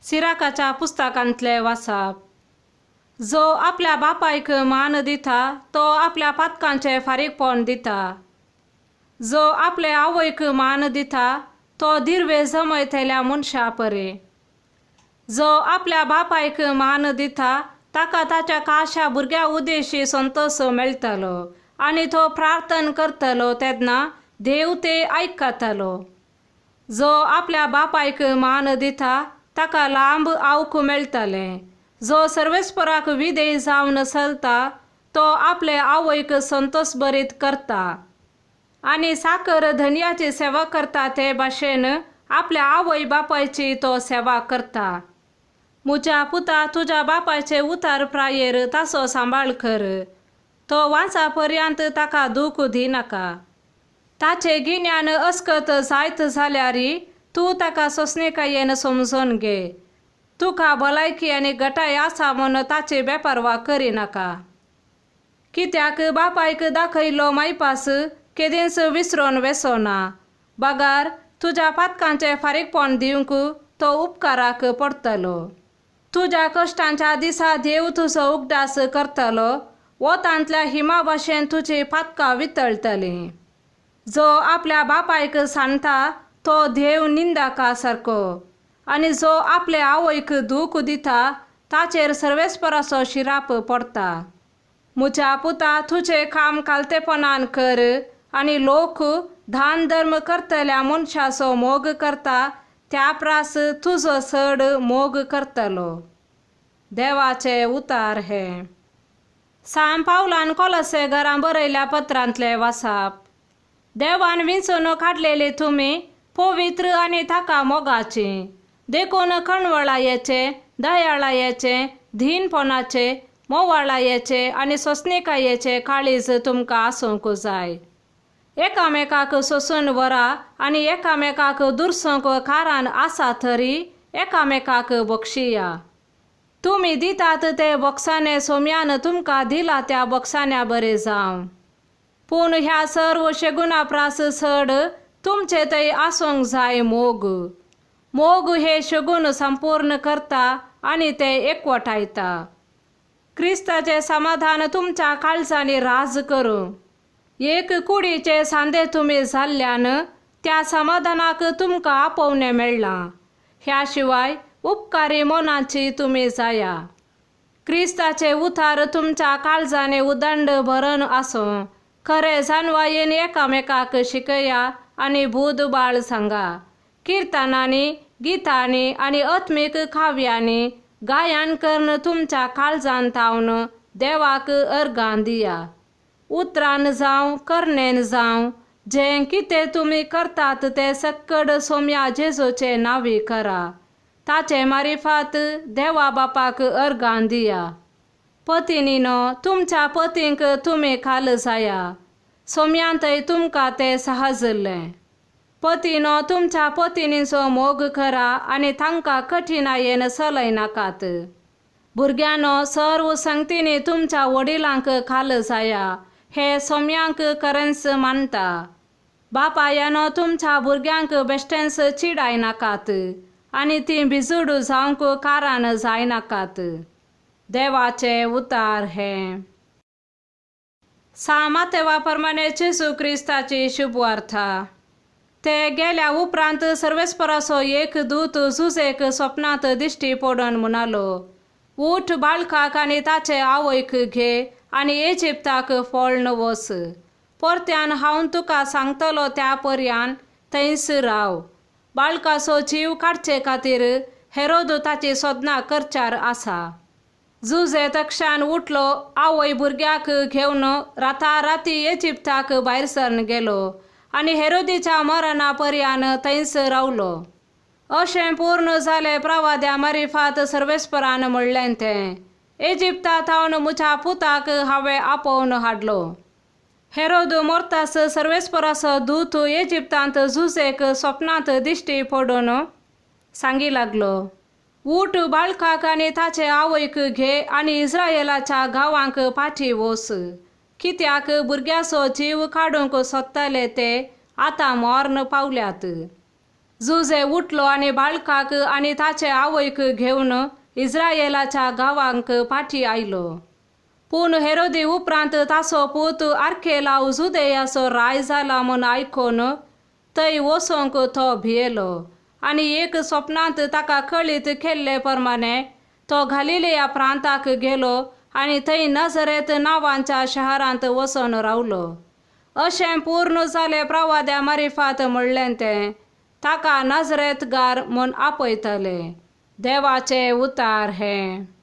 सिराकाच्या पुस्तकांतले वाचप. जो आपल्या बापायक मान दिता तो आपल्या पातकांचे फारीकपण दिता. जो आपल्या आवयक मान दिता तो दिर्वे जमयतल्या मनशा परे. जो आपल्या बापायक मान दिता ताका ताच्या काशा भुरग्या उदेशी संतोष मेळटलो आणि तो प्रार्थना करतलो तेन्ना देव ते आयकतलो. जो आपल्या बापायक मान दिता ताका लांब आवक मेळटले. जो सर्वेस्पराक विधेय जावन चलता तो आपले आवयक संतोष बरीत करता आणि साकर धन्याची सेवा करता ते भाशेन आपल्या आवय बापायची तो सेवा करता. मुझ्या पुता तुझ्या बापायचे उतार प्रायेर तासो सांबाळ कर. तो वांचापर्यंत ताका दूख दिनाका. ताचे गिन्यान अस्कत जायत जाल्यारी तू ताका सोसणेकायेन समजून घे. तुका भलायकी आनी गटाय आसा म्हूण ताची बेपारवा करिनाका. कित्याक बापायक दाखयलो मायपास केदींच विसरून वेसोना. बागार तुझ्या पातकांचे फारीकपण दिवंक तो उपकाराक पडटलो. तुझ्या कश्टांच्या दिसा देव तुजो उगडास करतलो. वतांतल्या हिमा भाशेन तुजी पातकां वितळटलीं. जो आपल्या बापायक सांडटा तो देव निंदाका सारको आणि जो आपल्या आवयक दूख दिता ताचेर सर्वेस्पराचो शिराप पडटा. मुझ्या पुता तुझे काम कालतेपणान कर आणि लोक दान धर्म करतल्या मनशाचो मोग करता त्या प्रास तुजो चड मोग करतलो. देवाचे उतार हे. सांत पावलान कोलोसे घरां बरयल्या पत्रांतले वाचप. देवान विंचून काडलेले तुमी पवित्र आणि ताका मोगाची. देखून कणवळायेचे, दयाळायेचे, धीनपणाचे, मोवाळायेचे आणि सोसणेकायेचे काळीज तुमकां आसूंक जाय. एकामेकाक सोसून व्हरा आणि एकामेकाक दुरसूंक कारान आसा तरी एकामेकाक बक्षिया. तुमी दितात ते बक्षाने सोम्यान तुमकां दिला त्या बक्षान्या बरे जावं. पूण ह्या सर्व शेगुणा प्रास चड तुमचे थंय आसूंक जाय मोग. मोग हे शगुन संपूर्ण करता आणि ते एकवटायता. क्रिस्ताचे समाधान तुमच्या काळजांनी राज करूं. एक कुडीचे सांदे तुमी जाल्ल्यान त्या समाधानाक तुमकां आपोवणे मेळ्ळां. ह्या शिवाय उपकारी मनाची तुमी जाया. क्रिस्ताचे उतार तुमच्या काळजांनी उदंड भरून आसूं. खरे जाणवायेन एकामेकाक शिकया आणि बुधबाळ सांगा. किर्तनांनी, गीतांनी आणि आत्मिक काव्यांनी गायन करून तुमच्या काळजान तावन देवाक अर्गां दिया. उतरान जावं करनेन जावं जें कितें तुमी करतात ते सक्कड सोम्या जेजूचे नांवी करा. ताचे मारिफात देवा बापाक अर्गां दिया. पत्नीनो तुमच्या पतींक तुमी खाल जाया. सोम्यांतय तुमकां ते सहजलें. पतीनो तुमच्या पत्नीचो मोग करा आणि तांकां कठिनायेन चलयनाकात. भुरग्यानो सर्व संगतींनी तुमच्या वडिलांक खाल जाया. हे सोम्यांक करन्स मानता. बापायानो तुमच्या भुरग्यांक बेश्टेंच चिडायनाकात आणि तीं बिजूड जावंक कारान जायनाकात. देवाचे उतार हे. सामातेवा प्रमाणे जेजू क्रिस्ताची शुभवार्ता. ते गेल्या उपरांत सर्वेस्पराचो एक दूत जुजेक स्वप्नांत दिश्टी पडून म्हणालो, उठ बाळकाक आणि ताचे आवयक घे आणि इजिप्ताक पळोवन वच. परत्यान हांव तुका सांगतलो त्या पर्यान थंयच राव. बाळकाचो जीव काडचे खातीर हेरोद ताची सोदना करच्यार आसा. जुजे तक्षान उठलो, आवय भुरग्याक घेवन राताराती इजिप्ताक भायर सरून गेलो आणि हेरोदीच्या मरणा पर्यान थंयच रावलो. अशें पूर्ण जालें प्रवाद्या मारिफात सर्वेस्परान म्हणलें तें. इजिप्तांत हांव म्हज्या पुताक हांवें आपोवन हाडलो. हेरोद मरतास सर्वेस्पराचो दूत इजिप्तांत जुजेक स्वप्नांत दिश्टी पडून सांगी लागलो, उठ बाळकाक आणि ताचे आवयक घे आणि इस्रायेलाच्या गांवांक फाटी वच. कित्याक भुरग्याचो जीव काडूंक सोदताले ते आतां मरण पावल्यात. जुजे उठलो आणि बाळकाक आणि ताचे आवयक घेऊन इस्रायेलाच्या गावांक पाठी आयलो. पूण हेरोदी उपरांत ताचो पूत आर्केलाव जुदेयाचो राय जाला म्हूण आयकोन थंय वसोंक तो भियेलो. आनी एक स्वप्नांत ताका कळीत केल्ले प्रमाणे तो गलिलेया प्रांताक गेलो आनी थंय नजरेत नांवांच्या शहरांत वचोन रावलो. अशें पूर्ण जालें प्रवाद्या मारिफात म्हणलें तें, ताका नजरेतगार म्हूण आपयतले. देवाचे उतार हे.